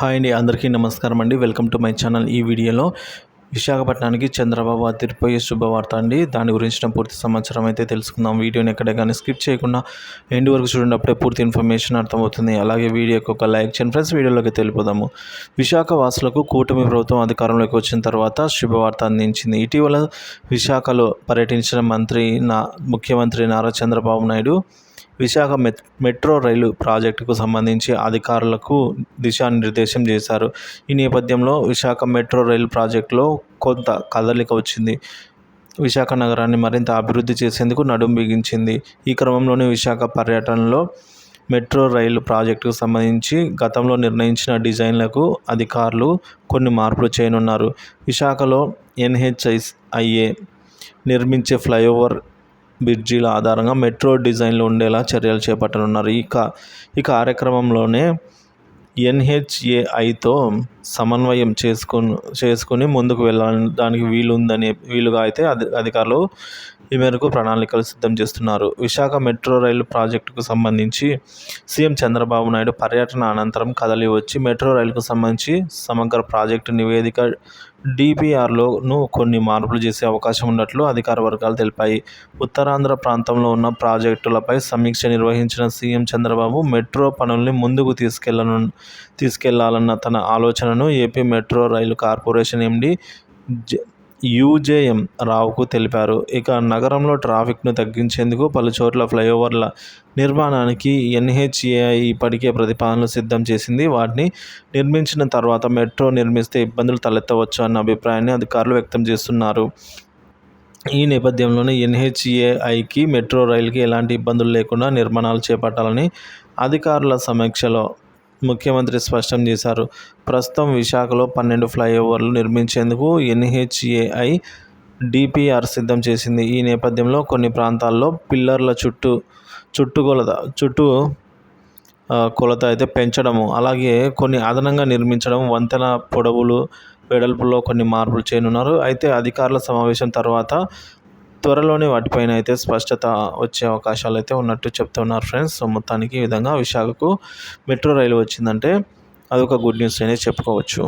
Hi అండి, అందరికీ నమస్కారం అండి. Welcome to my channel. ఈ వీడియోలో విశాఖపట్నానికి చంద్రబాబు అదిరిపోయే శుభవార్త అండి. దాని గురించిన పూర్తి సమాచారం అయితే తెలుసుకుందాం. వీడియోని ఎక్కడ కానీ స్కిప్ చేయకుండా ఎండ్ వరకు చూడండి, అప్పుడే పూర్తి ఇన్ఫర్మేషన్ అర్థమవుతుంది. అలాగే వీడియోకి ఒక లైక్ చేయండి ఫ్రెండ్స్. వీడియోలోకి తెలిపోదాము. విశాఖ వాసులకు కూటమి ప్రభుత్వం అధికారంలోకి వచ్చిన తర్వాత శుభవార్త అందించింది. ఇటీవల విశాఖలో పర్యటించిన ముఖ్యమంత్రి నారా చంద్రబాబు నాయుడు విశాఖ మెట్రో రైలు ప్రాజెక్టుకు సంబంధించి అధికారులకు దిశానిర్దేశం చేశారు. ఈ నేపథ్యంలో విశాఖ మెట్రో రైలు ప్రాజెక్టులో కొంత కదలిక వచ్చింది. విశాఖ నగరాన్ని మరింత అభివృద్ధి చేసేందుకు నడుం బిగించింది. ఈ క్రమంలోనే విశాఖ పర్యటనలో మెట్రో రైలు ప్రాజెక్టుకు సంబంధించి గతంలో నిర్ణయించిన డిజైన్లకు అధికారులు కొన్ని మార్పులు చేయనున్నారు. విశాఖలో NHIA నిర్మించే ఫ్లైఓవర్ బ్రిడ్జీల ఆధారంగా మెట్రో డిజైన్లు ఉండేలా చర్యలు చేపట్టనున్నారు. ఈ కార్యక్రమంలోనే NHAIతో సమన్వయం చేసుకుని ముందుకు వెళ్ళడానికి వీలుగా అయితే అధికారులు ఈ మేరకు ప్రణాళికలు సిద్ధం చేస్తున్నారు. విశాఖ మెట్రో రైలు ప్రాజెక్టుకు సంబంధించి సీఎం చంద్రబాబు నాయుడు పర్యటన అనంతరం కదలి వచ్చి మెట్రో రైలుకు సంబంధించి సమగ్ర ప్రాజెక్టు నివేదిక DPRలోను కొన్ని మార్పులు చేసే అవకాశం ఉన్నట్లు అధికార వర్గాలు తెలిపాయి. ఉత్తరాంధ్ర ప్రాంతంలో ఉన్న ప్రాజెక్టులపై సమీక్ష నిర్వహించిన సీఎం చంద్రబాబు మెట్రో పనుల్ని ముందుకు తీసుకెళ్లాలన్న తన ఆలోచనను ఏపీ మెట్రో రైలు కార్పొరేషన్ MD UJM రావుకు తెలిపారు. ఇక నగరంలో ట్రాఫిక్ను తగ్గించేందుకు పలుచోట్ల ఫ్లైఓవర్ల నిర్మాణానికి NHAI ఇప్పటికే ప్రతిపాదనలు సిద్ధం చేసింది. వాటిని నిర్మించిన తర్వాత మెట్రో నిర్మిస్తే ఇబ్బందులు తలెత్తవచ్చు అన్న అభిప్రాయాన్ని అధికారులు వ్యక్తం చేస్తున్నారు. ఈ నేపథ్యంలోనే NHAIకి మెట్రో రైలుకి ఎలాంటి ఇబ్బందులు లేకుండా నిర్మాణాలు చేపట్టాలని అధికారుల సమీక్షలో ముఖ్యమంత్రి స్పష్టం చేశారు. ప్రస్తుతం విశాఖలో 12 ఫ్లైఓవర్లు నిర్మించేందుకు NHAI DPR సిద్ధం చేసింది. ఈ నేపథ్యంలో కొన్ని ప్రాంతాల్లో పిల్లర్ల చుట్టూ కొలత అయితే పెంచడము, అలాగే కొన్ని అదనంగా నిర్మించడం, వంతెన పొడవులు వెడల్పులో కొన్ని మార్పులు చేయనున్నారు. అయితే అధికారుల సమావేశం తర్వాత త్వరలోనే వాటిపైన అయితే స్పష్టత వచ్చే అవకాశాలు అయితే ఉన్నట్టు చెప్తున్నారు ఫ్రెండ్స్. సో మొత్తానికి ఈ విధంగా విశాఖకు మెట్రో రైలు వచ్చిందంటే అదొక గుడ్ న్యూస్ అనే చెప్పుకోవచ్చు.